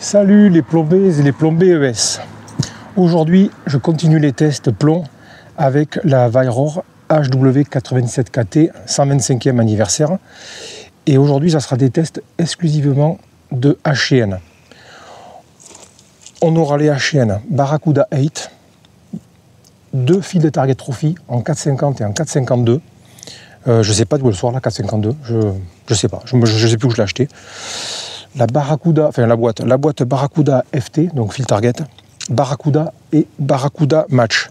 Salut les plombés et les plombés ES. Aujourd'hui, je continue les tests plomb avec la Weyrauch HW87KT 125e anniversaire. Et aujourd'hui, ça sera des tests exclusivement de HN. On aura les HN Barracuda 8, deux fils de Target Trophy en 450 et en 452. Je ne sais pas d'où elle sort la 452, je sais pas, je sais plus où je l'ai acheté. La Barracuda, enfin la boîte Barracuda FT, donc fil Target, Barracuda et Barracuda Match.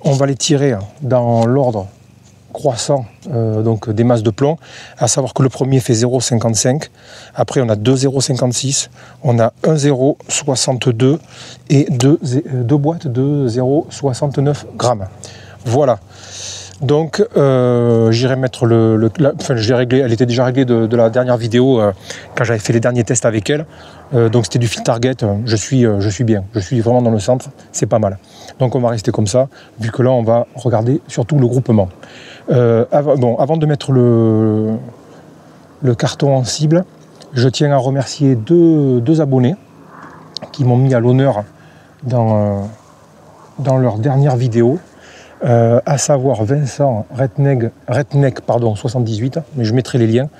On va les tirer dans l'ordre croissant donc des masses de plomb, à savoir que le premier fait 0,55, après on a 2,056, on a 1,062 et deux boîtes de 0,69 grammes. Voilà. Donc j'irai mettre j'ai réglé, elle était déjà réglée de la dernière vidéo quand j'avais fait les derniers tests avec elle. Donc c'était du fil Target, je suis bien, je suis vraiment dans le centre, c'est pas mal. Donc on va rester comme ça, vu que là on va regarder surtout le groupement. Avant de mettre le carton en cible, je tiens à remercier deux abonnés qui m'ont mis à l'honneur dans leur dernière vidéo. À savoir Vincent Retneck 78, mais je mettrai les liens,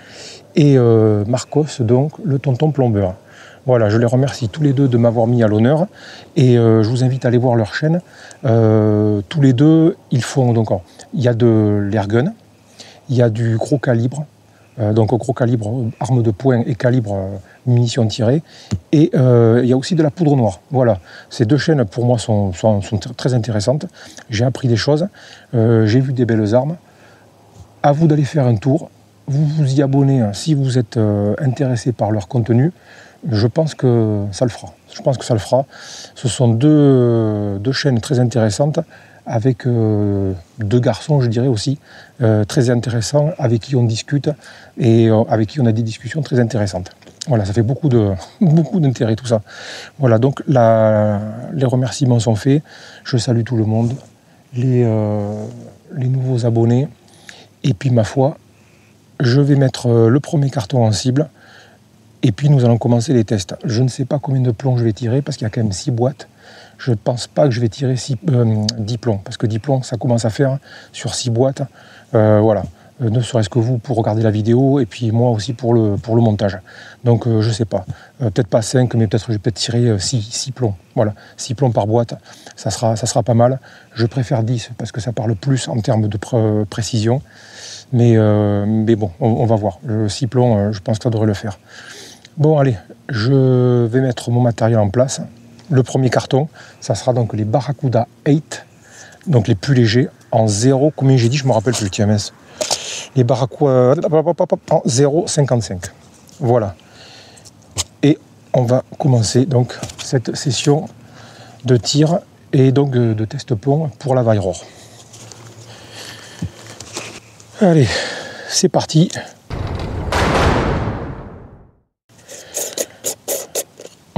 et Marcos, donc le tonton plombeur. Voilà, je les remercie tous les deux de m'avoir mis à l'honneur, et je vous invite à aller voir leur chaîne. Tous les deux, ils font donc, il y a de l'airgun, il y a du gros calibre, donc gros calibre, arme de poing et calibre munitions tirées, et il y a aussi de la poudre noire. Voilà, ces deux chaînes pour moi sont très intéressantes. J'ai appris des choses, j'ai vu des belles armes. À vous d'aller faire un tour, vous vous y abonnez si vous êtes intéressé par leur contenu. Je pense que ça le fera. Ce sont deux chaînes très intéressantes, avec deux garçons, je dirais aussi, très intéressants, avec qui on discute et avec qui on a des discussions très intéressantes. Voilà, ça fait beaucoup d'intérêt tout ça. Voilà, donc les remerciements sont faits. Je salue tout le monde, les nouveaux abonnés. Et puis ma foi, je vais mettre le premier carton en cible. Et puis nous allons commencer les tests. Je ne sais pas combien de plombs je vais tirer, parce qu'il y a quand même 6 boîtes. Je ne pense pas que je vais tirer 10 plombs, parce que 10 plombs, ça commence à faire sur 6 boîtes. Voilà, ne serait-ce que vous pour regarder la vidéo, et puis moi aussi pour le montage. Donc je ne sais pas, peut-être pas 5, mais je vais peut-être tirer 6 plombs. Voilà, 6 plombs par boîte, ça sera pas mal. Je préfère 10, parce que ça parle plus en termes de précision. Mais bon, on va voir. 6 plombs, je pense que ça devrait le faire. Bon, allez, je vais mettre mon matériel en place. Le premier carton, ça sera donc les Barracuda 8, donc les plus légers, en 0, combien j'ai dit, je ne me rappelle plus, tiens, mince. Les Barracuda en 0,55. Voilà. Et on va commencer donc cette session de tir et donc de test plomb pour la Weyrauch. Allez, c'est parti.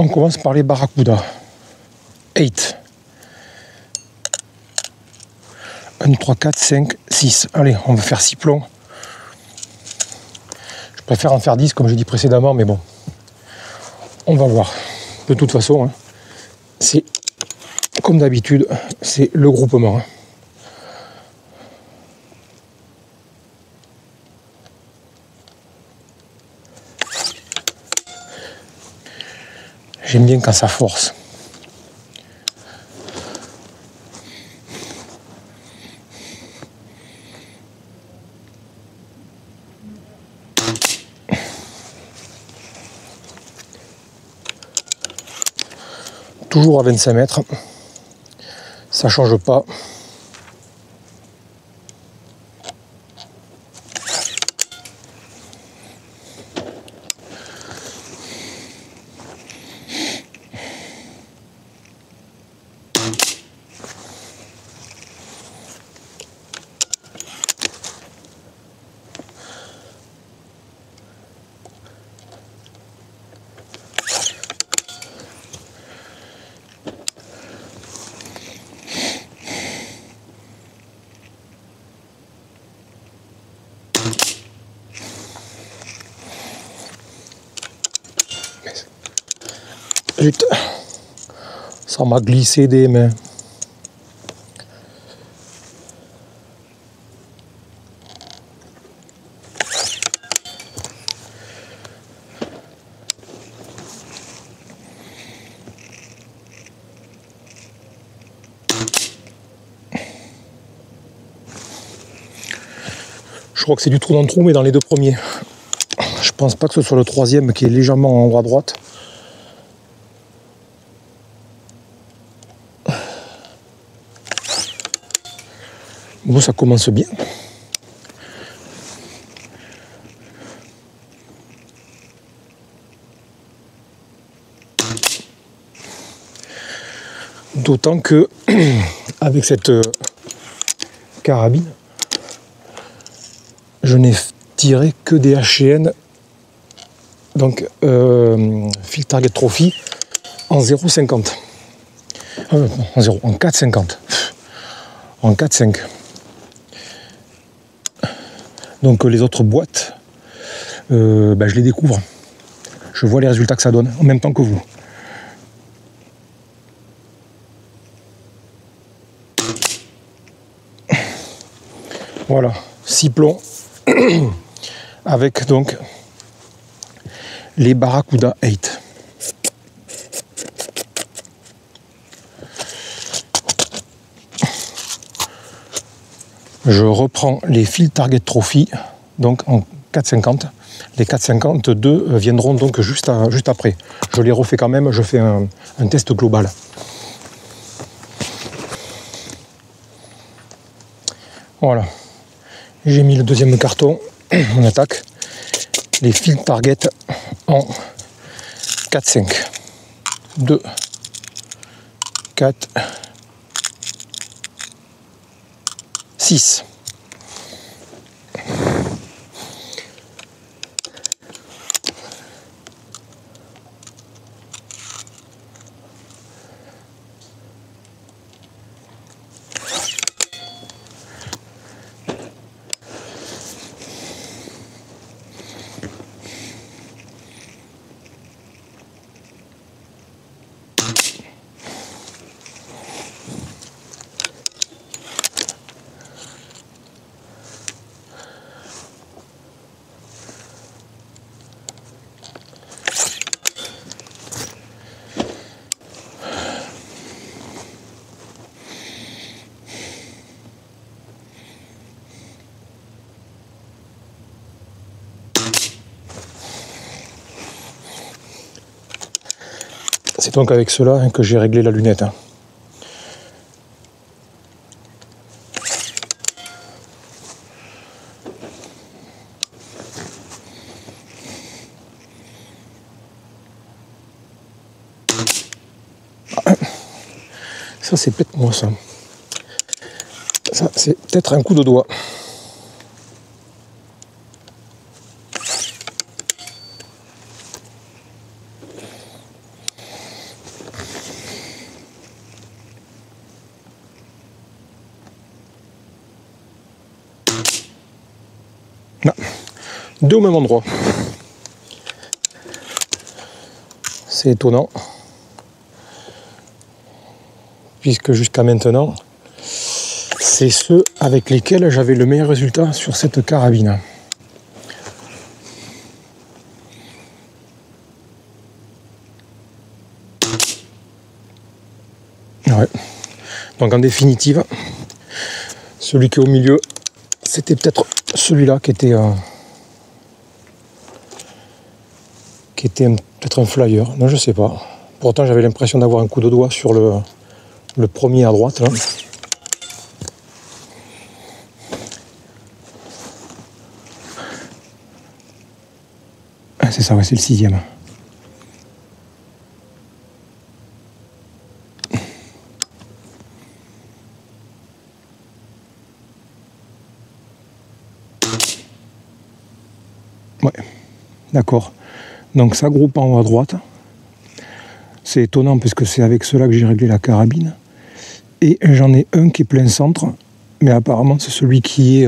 On commence par les Barracuda 8. 1, 3, 4, 5, 6. Allez, on va faire 6 plombs. Je préfère en faire 10 comme j'ai dit précédemment, mais bon. On va voir. De toute façon, c'est comme d'habitude, c'est le groupement. J'aime bien quand ça force. Toujours à 25 mètres. Ça ne change pas. Putain, ça m'a glissé des mains. Je crois que c'est du trou dans le trou, mais dans les deux premiers. Je pense pas que ce soit le troisième qui est légèrement en haut à droite. Bon, ça commence bien. D'autant que, avec cette carabine, je n'ai tiré que des HN, donc Field Target Trophy en 0,50. En 4,50. En 4,5. Donc les autres boîtes, je les découvre. Je vois les résultats que ça donne en même temps que vous. Voilà, 6 plombs avec donc les Barracuda 8. Je reprends les Field Target Trophy donc en 4,50. Les 4,52 viendront donc juste après. Je les refais quand même, je fais un test global. Voilà. J'ai mis le deuxième carton, on attaque les Field Target en 4-5. 2, 4, 6. C'est donc avec cela que j'ai réglé la lunette. Ça c'est peut-être moi ça. Ça c'est peut-être un coup de doigt. Non. Deux au même endroit. C'est étonnant. Puisque jusqu'à maintenant, c'est ceux avec lesquels j'avais le meilleur résultat sur cette carabine. Ouais. Donc en définitive, celui qui est au milieu, c'était peut-être celui-là qui était peut-être un flyer. Non, je sais pas. Pourtant, j'avais l'impression d'avoir un coup de doigt sur le premier à droite. Là. Ah, c'est ça, ouais, c'est le 6e. Ouais, d'accord. Donc ça groupe en haut à droite. C'est étonnant puisque c'est avec cela que j'ai réglé la carabine. Et j'en ai un qui est plein centre, mais apparemment c'est celui qui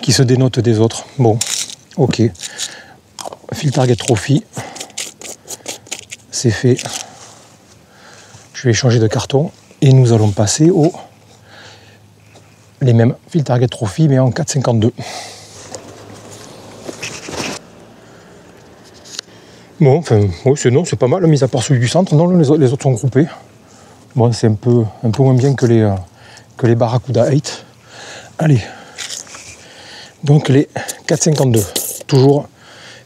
se dénote des autres. Bon, ok. Field Target Trophy, c'est fait. Je vais changer de carton et nous allons passer au les mêmes Field Target Trophy mais en 4,52. Bon, enfin, oui, c'est pas mal, mis à part celui du centre. Non, les autres sont groupés. Bon, c'est un peu moins bien que les Barracuda 8. Allez. Donc les 4,52. Toujours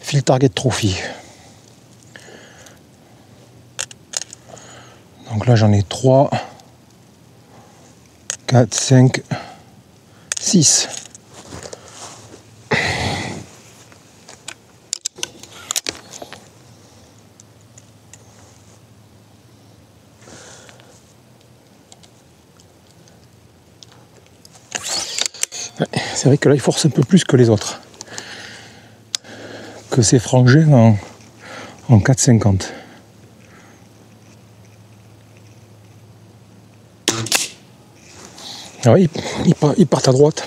Field Target Trophy. Donc là, j'en ai 3, 4, 5, 6. Ouais, c'est vrai que là, il force un peu plus que les autres. Que ces frangins en 4,50. Ah oui, ils partent à droite.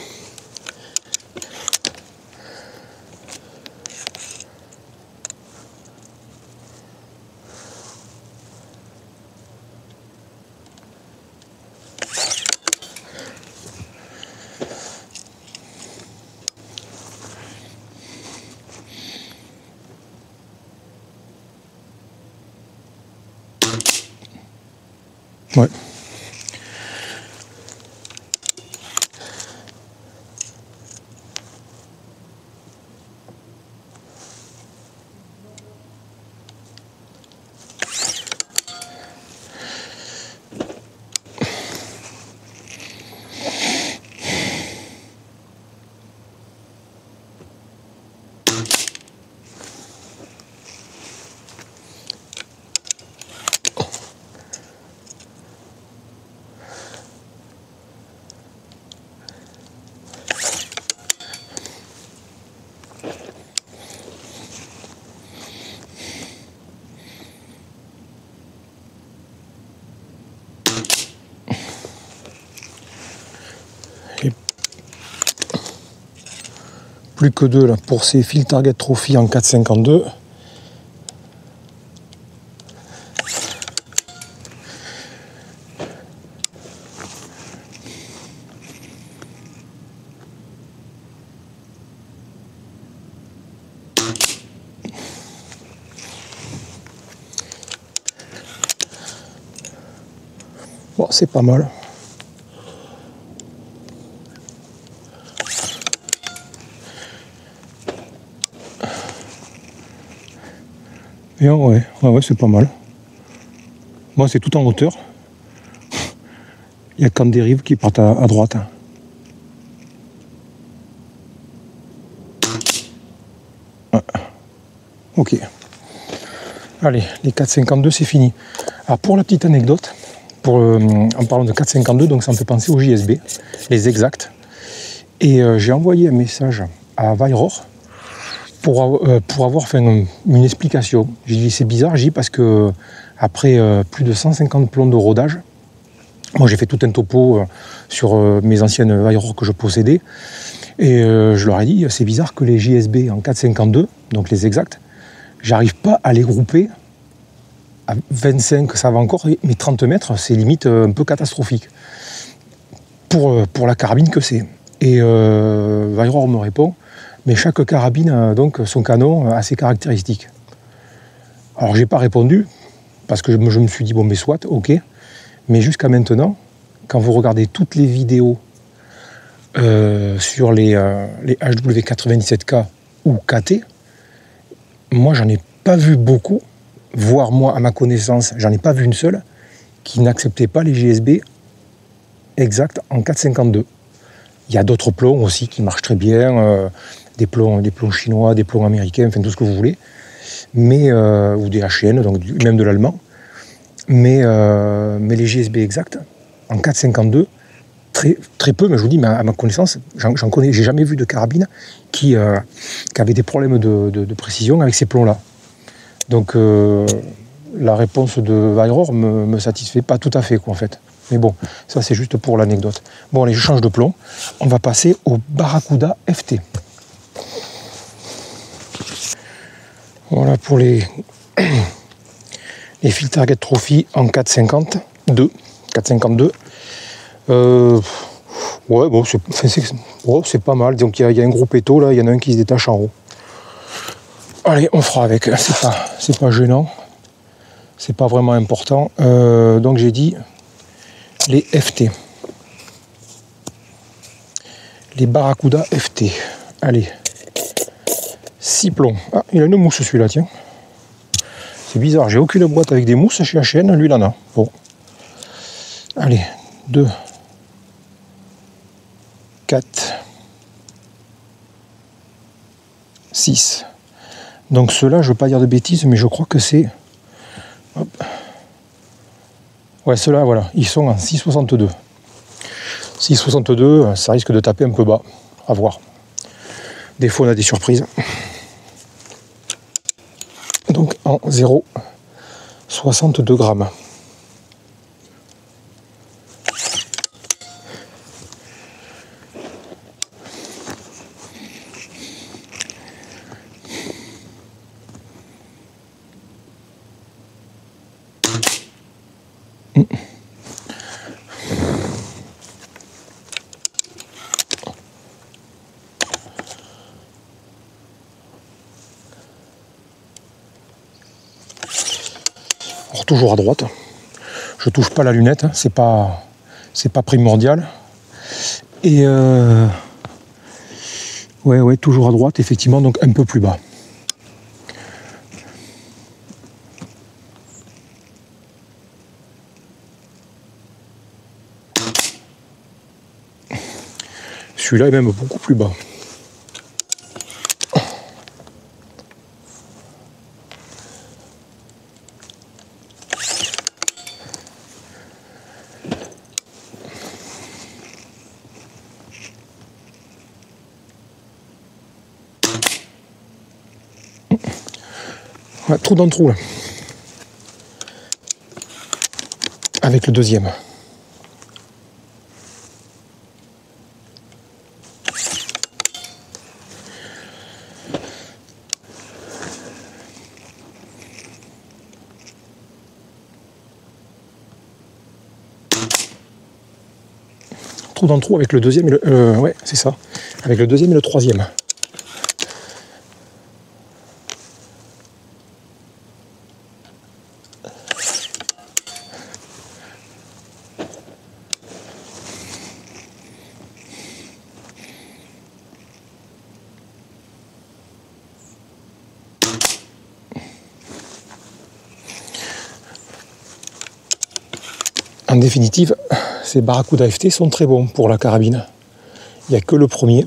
Ouais. Et plus que 2 là pour ces Field Target Trophy en 4,52. Bon, c'est pas mal. Bien, ouais, c'est pas mal. Moi, c'est tout en hauteur. Il y a quand des rives qui partent à droite. Ouais. Ok. Allez, les 4,52, c'est fini. Alors, pour la petite anecdote, en parlant de 4,52, donc ça me fait penser aux JSB, les exacts. Et j'ai envoyé un message à Vailror pour avoir fait une explication. J'ai dit c'est bizarre, parce que après plus de 150 plombs de rodage, moi j'ai fait tout un topo sur mes anciennes Vailror que je possédais, et je leur ai dit c'est bizarre que les JSB en 4,52, donc les exacts, j'arrive pas à les grouper à 25, ça va encore, mais 30 mètres, c'est limite un peu catastrophique pour la carabine que c'est. Et Vailror me répond, mais chaque carabine a donc son canon a ses caractéristiques. Alors j'ai pas répondu, parce que je me suis dit, bon mais soit, ok, mais jusqu'à maintenant, quand vous regardez toutes les vidéos sur les HW97K ou KT, moi j'en ai pas vu beaucoup, voire moi à ma connaissance, j'en ai pas vu une seule, qui n'acceptait pas les GSB exacts en 4,52. Il y a d'autres plombs aussi qui marchent très bien, des plombs chinois, des plombs américains, enfin tout ce que vous voulez, mais, ou des HN, donc même de l'allemand. Mais les GSB exacts, en 4,52, très peu, mais je vous dis, à ma connaissance, j'en connais, j'ai jamais vu de carabine qui avait des problèmes de précision avec ces plombs-là. Donc la réponse de Vailror me satisfait pas tout à fait, quoi, en fait. Mais bon, ça c'est juste pour l'anecdote. Bon, allez, je change de plomb. On va passer au Barracuda FT. Voilà pour les Les Field Target Trophy en 4,52. 4,52. Ouais, bon, c'est pas mal. Donc il y a un gros péto là, il y en a un qui se détache en haut. Allez, on fera avec. C'est pas gênant. C'est pas vraiment important. Donc j'ai dit les FT. Les Barracuda FT. Allez. 6 plombs. Ah, il a une mousse celui-là, tiens. C'est bizarre, j'ai aucune boîte avec des mousses chez HN, lui il en a. Bon. Allez, 2, 4, 6. Donc ceux-là, je ne veux pas dire de bêtises, mais je crois que c'est... Ouais, ceux-là, voilà, ils sont en 6,62. 6,62, ça risque de taper un peu bas. À voir. Des fois, on a des surprises. Donc en 0,62 grammes. Alors, toujours à droite. Je touche pas la lunette, hein. C'est pas primordial. Et ouais, toujours à droite, effectivement, donc un peu plus bas. Celui-là est même beaucoup plus bas. Ouais, trou dans le trou là. Avec le deuxième. Trou dans le trou avec le deuxième et le... ouais, c'est ça. Avec le deuxième et le troisième. En définitive, ces Barracuda FT sont très bons pour la carabine. Il n'y a que le premier.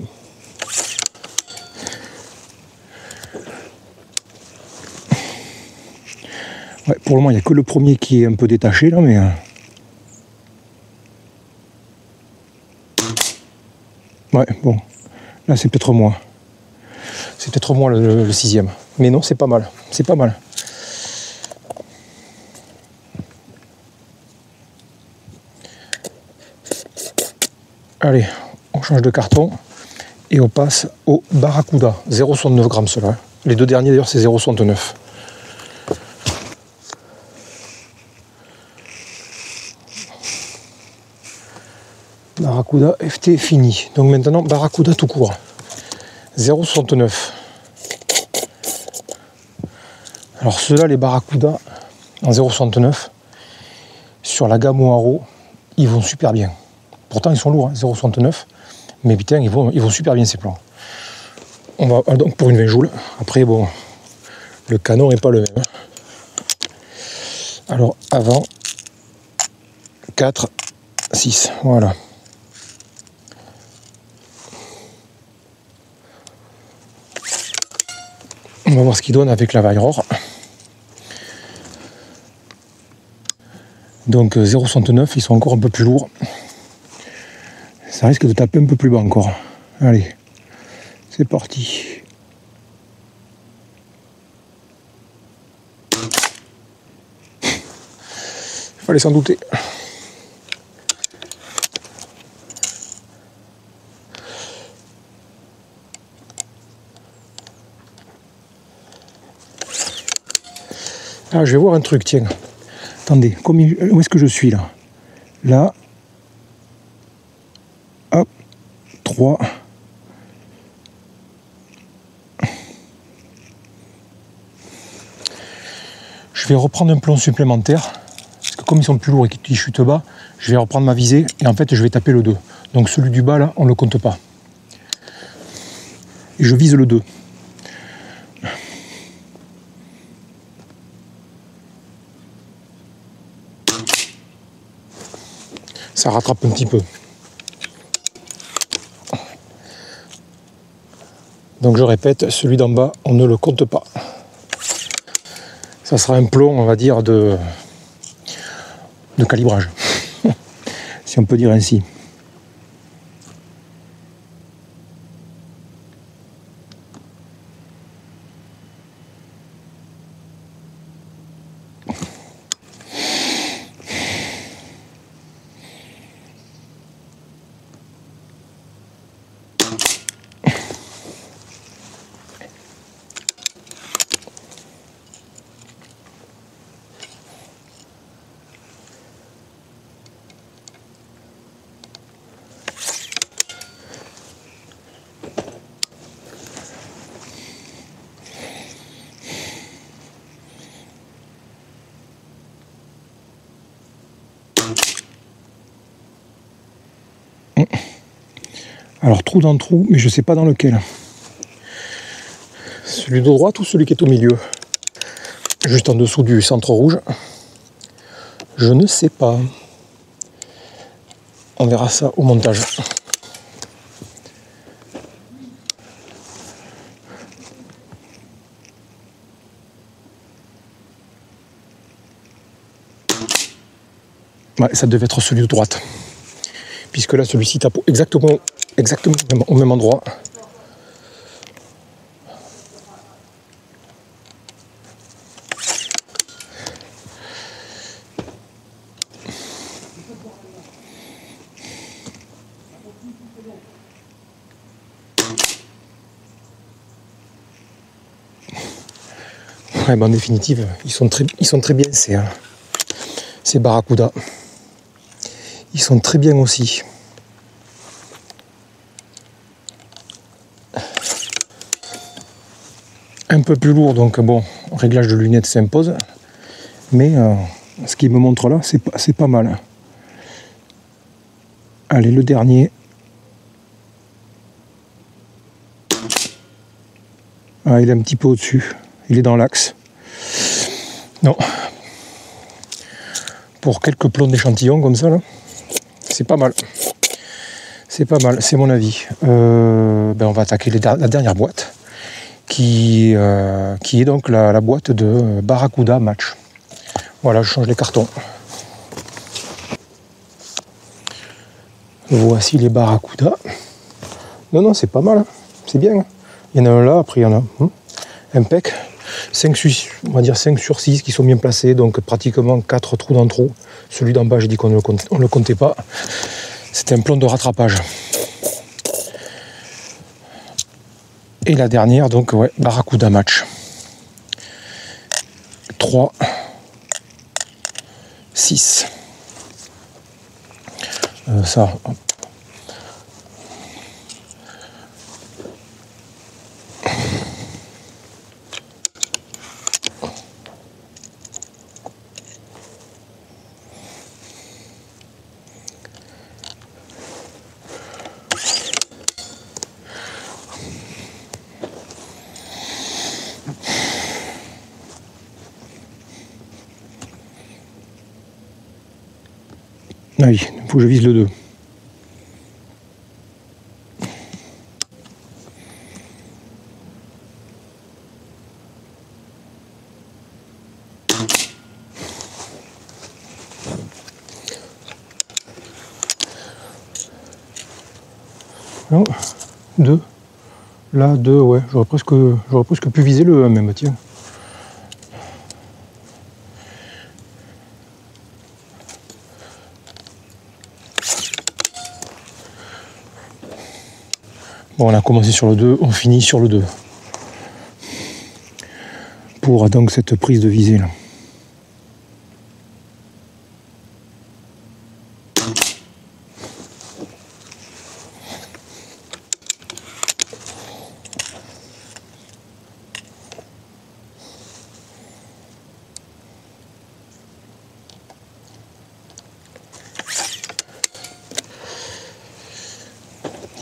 Ouais, pour le moment, il n'y a que le premier qui est un peu détaché là, mais... Ouais, bon. Là, c'est peut-être moins. C'est peut-être moins le sixième. Mais non, c'est pas mal. C'est pas mal. Allez, on change de carton et on passe au Barracuda. 0,69 grammes cela. Les deux derniers d'ailleurs c'est 0,69. Barracuda FT fini. Donc maintenant Barracuda tout court. 0,69. Alors ceux-là, les Barracuda en 0,69, sur la gamme Oaro, ils vont super bien. Pourtant ils sont lourds, hein, 0,69, mais putain ils vont super bien ces plans. On va donc pour une 20 joules. Après bon, le canon n'est pas le même. Alors avant 4, 6, voilà. On va voir ce qu'il donne avec la Vailror. Donc 0,69, ils sont encore un peu plus lourds. Ça risque de taper un peu plus bas encore. Allez, c'est parti. Il fallait s'en douter. Ah, je vais voir un truc, tiens. Attendez, où est-ce que je suis là? Là. Hop. 3. Je vais reprendre un plomb supplémentaire. Parce que comme ils sont plus lourds et qu'ils chutent bas, je vais reprendre ma visée et en fait je vais taper le 2. Donc celui du bas là, on ne le compte pas. Et je vise le 2. Ça rattrape un petit peu. Donc je répète, celui d'en bas, on ne le compte pas. Ça sera un plomb, on va dire, de calibrage, si on peut dire ainsi. Alors trou dans le trou, mais je ne sais pas dans lequel. Celui de droite ou celui qui est au milieu? Juste en dessous du centre rouge. Je ne sais pas. On verra ça au montage. Ouais, ça devait être celui de droite. Puisque là, celui-ci tape exactement au même endroit. Ouais, ben en définitive, ils sont très bien ces barracudas. Ils sont très bien aussi. Un peu plus lourd, donc bon, réglage de lunettes s'impose. Mais ce qu'il me montre là, c'est pas mal. Allez, le dernier. Ah, il est un petit peu au-dessus. Il est dans l'axe. Non. Pour quelques plombs d'échantillon comme ça, là, c'est pas mal. C'est pas mal, c'est mon avis. On va attaquer la dernière boîte, qui est donc la boîte de Barracuda Match. Voilà, je change les cartons. Voici les Barracuda. Non, c'est pas mal, hein. C'est bien. Il y en a un là, après il y en a impec. 5 sur 6 qui sont bien placés, donc pratiquement 4 trous dans le trou. Celui d'en bas, j'ai dit qu'on ne le comptait pas. C'était un plomb de rattrapage. Et la dernière, donc, ouais, Barracuda Match. 3, 6. Ça. Ah oui, il faut que je vise le 2. Non, 2. Là, 2, ouais. J'aurais presque pu viser le 1 même, tiens. Bon, on a commencé sur le 2, on finit sur le 2. Pour donc cette prise de visée là.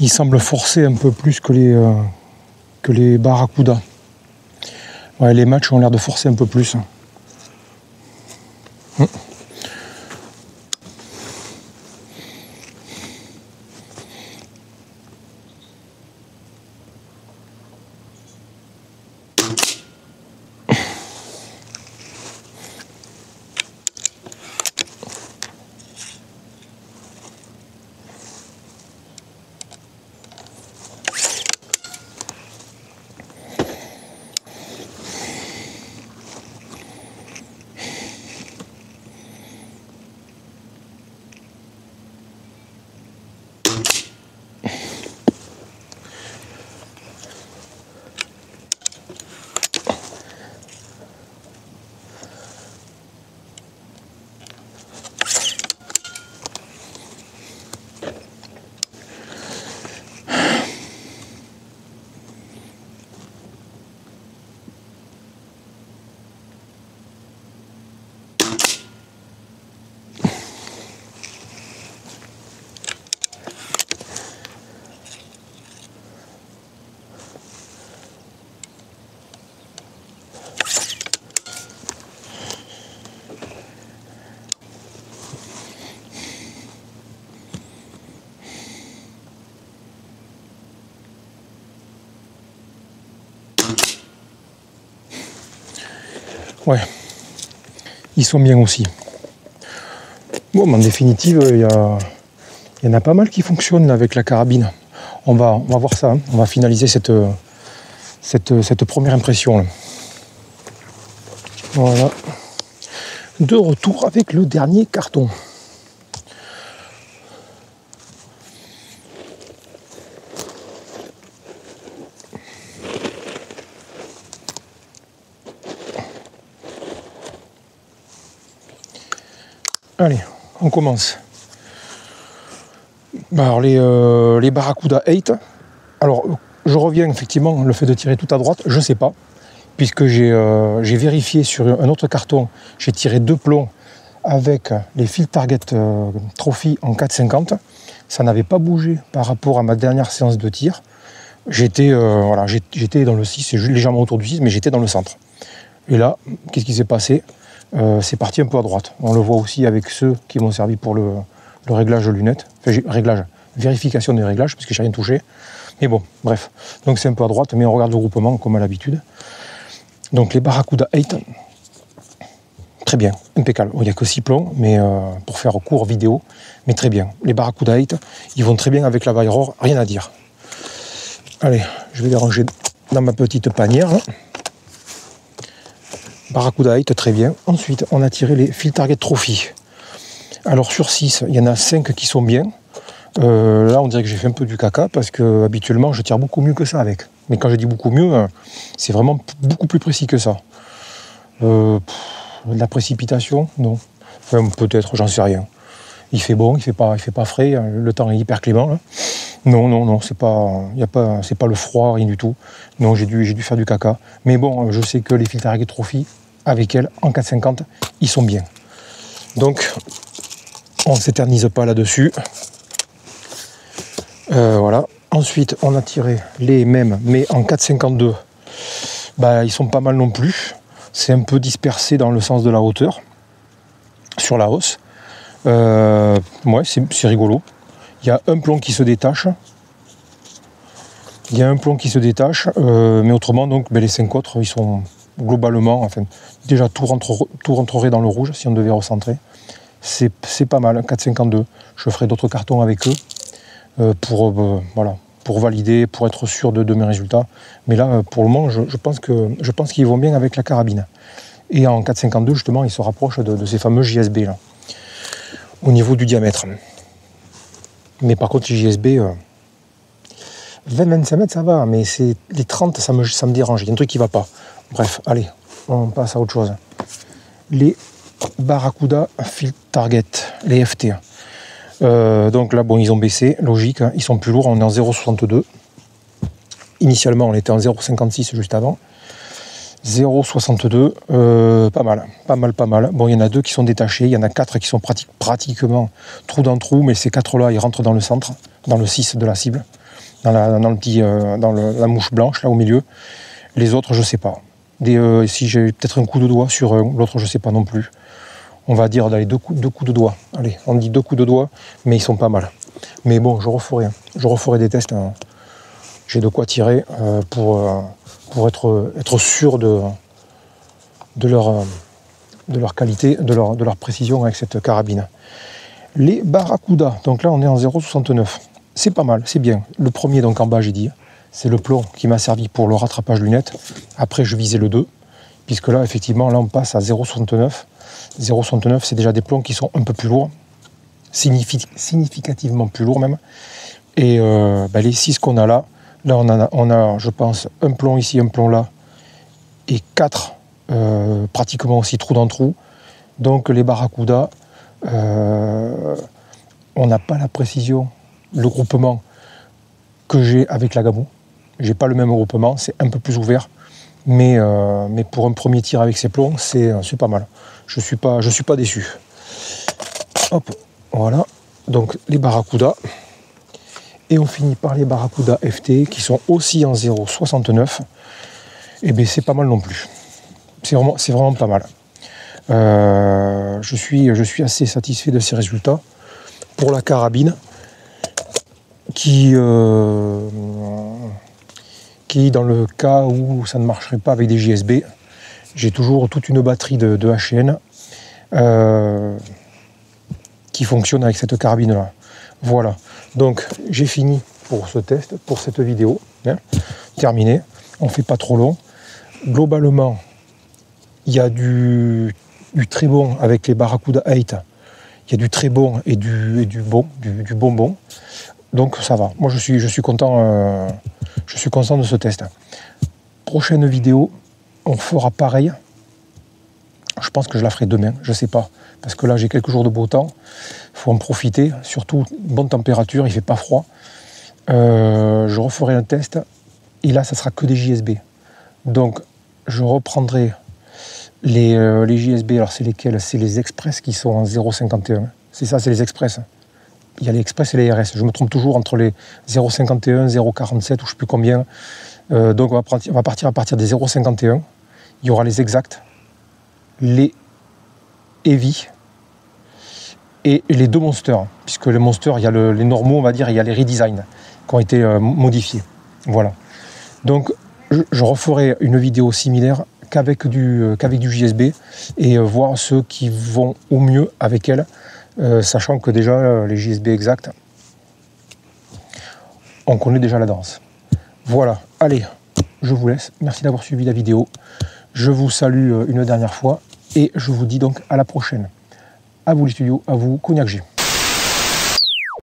Il semble forcer un peu plus que les Barracuda. Ouais, les matchs ont l'air de forcer un peu plus. Ouais, ils sont bien aussi. Bon, en définitive, il y en a pas mal qui fonctionnent avec la carabine. On va voir ça, hein. On va finaliser cette première impression là. Voilà. De retour avec le dernier carton. Allez, on commence. Alors les Barracuda 8. Alors je reviens effectivement, le fait de tirer tout à droite, je ne sais pas, puisque j'ai vérifié sur un autre carton, j'ai tiré 2 plombs avec les Field Target Trophy en 4,50. Ça n'avait pas bougé par rapport à ma dernière séance de tir. J'étais dans le 6, légèrement autour du 6, mais j'étais dans le centre. Et là, qu'est-ce qui s'est passé ? C'est parti un peu à droite. On le voit aussi avec ceux qui m'ont servi pour le réglage de lunettes. Enfin, vérification des réglages, parce que j'ai rien touché. Mais bon, bref. Donc c'est un peu à droite, mais on regarde le groupement comme à l'habitude. Donc les Barracuda 8, très bien, impeccable. Il n'y a que 6 plombs, mais pour faire court vidéo, mais très bien. Les Barracuda 8, ils vont très bien avec la Vailor, rien à dire. Allez, je vais les ranger dans ma petite panière. Barracuda 8, très bien. Ensuite, on a tiré les Field Target Trophy. Alors sur 6, il y en a 5 qui sont bien. Là, on dirait que j'ai fait un peu du caca parce que habituellement, je tire beaucoup mieux que ça avec. Mais quand je dis beaucoup mieux, c'est vraiment beaucoup plus précis que ça. De la précipitation, non. Enfin, peut-être, j'en sais rien. Il fait bon, il fait pas frais. Le temps est hyper clément. Là. Non, c'est pas le froid, rien du tout. Non, j'ai dû faire du caca. Mais bon, je sais que les Field Target Trophy, avec elle, en 4,50, ils sont bien. Donc, on ne s'éternise pas là-dessus. Voilà. Ensuite, on a tiré les mêmes, mais en 4,52. Bah, ils sont pas mal non plus. C'est un peu dispersé dans le sens de la hauteur, sur la hausse. Ouais, c'est rigolo. Il y a un plomb qui se détache. Mais autrement, donc, les 5 autres, ils sont globalement, enfin, déjà tout rentrerait dans le rouge si on devait recentrer. C'est pas mal, 4,52. Je ferai d'autres cartons avec eux pour valider, pour être sûr de mes résultats. Mais là, pour le moment, je pense qu'ils vont bien avec la carabine. Et en 4,52, justement, ils se rapprochent de ces fameux JSB là, au niveau du diamètre. Mais par contre, les JSB, 20-25 mètres, ça va, mais les 30, ça me dérange. Il y a un truc qui ne va pas. Bref, allez, on passe à autre chose. Les Barracuda Field Target, les FT. Donc là, bon, ils ont baissé, logique, hein, ils sont plus lourds, on est en 0,62. Initialement, on était en 0,56 juste avant. 0,62, pas mal. Bon, il y en a 2 qui sont détachés, il y en a 4 qui sont pratiquement trou dans trou, mais ces 4-là, ils rentrent dans le centre, dans le 6 de la cible. dans la mouche blanche, là au milieu. Les autres, je sais pas. Si j'ai peut-être un coup de doigt sur l'autre, je sais pas non plus. On va dire dans les deux coups de doigt. Allez, on dit 2 coups de doigt, mais ils sont pas mal. Mais bon, je referai des tests. Hein. J'ai de quoi tirer pour être sûr de leur qualité, de leur précision avec cette carabine. Les Barracuda, donc là on est en 0,69. C'est pas mal, c'est bien. Le premier, donc en bas, j'ai dit, c'est le plomb qui m'a servi pour le rattrapage lunettes. Après, je visais le 2, puisque là, effectivement, là on passe à 0,69. 0,69, c'est déjà des plombs qui sont un peu plus lourds, significativement plus lourds même. Et les 6 qu'on a là, on a, je pense, un plomb ici, un plomb là, et 4 pratiquement aussi trou dans trou. Donc les Barracuda, on n'a pas la précision, le groupement que j'ai avec la Gamou. J'ai pas le même groupement, c'est un peu plus ouvert. Mais pour un premier tir avec ces plombs, c'est pas mal. Je suis pas déçu. Hop, voilà. Donc les Barracuda. Et on finit par les Barracuda FT qui sont aussi en 0,69. Et bien c'est pas mal non plus. C'est vraiment pas mal. Je suis assez satisfait de ces résultats. Pour la carabine, qui dans le cas où ça ne marcherait pas avec des JSB, j'ai toujours toute une batterie de HN qui fonctionne avec cette carabine là. Voilà, donc j'ai fini pour ce test, pour cette vidéo, hein. Terminé, on fait pas trop long. Globalement, il y a du très bon avec les Barracuda 8, il y a du très bon et du bonbon, donc ça va. Moi je suis content de ce test. Prochaine vidéo, on fera pareil. Je pense que je la ferai demain, je sais pas. Parce que là, j'ai quelques jours de beau temps. Il faut en profiter. Surtout, bonne température, il fait pas froid. Je referai un test. Et là, ça sera que des JSB. Donc, je reprendrai les JSB. Alors, c'est lesquels? C'est les Express qui sont en 0,51. C'est ça, c'est les Express. Il y a les Express et les RS. Je me trompe toujours entre les 0,51, 0,47 ou je ne sais plus combien. Donc, on va partir à partir des 0,51. Il y aura les exacts, les Heavy et les 2 Monsters, puisque les Monsters, il y a les normaux, on va dire, il y a les redesigns qui ont été modifiés. Voilà. Donc, je referai une vidéo similaire qu'avec du JSB et voir ceux qui vont au mieux avec elle, sachant que déjà, les JSB exacts, on connaît déjà la danse. Voilà. Allez, je vous laisse. Merci d'avoir suivi la vidéo. Je vous salue une dernière fois et je vous dis donc à la prochaine. À vous les studios, à vous Cognac G.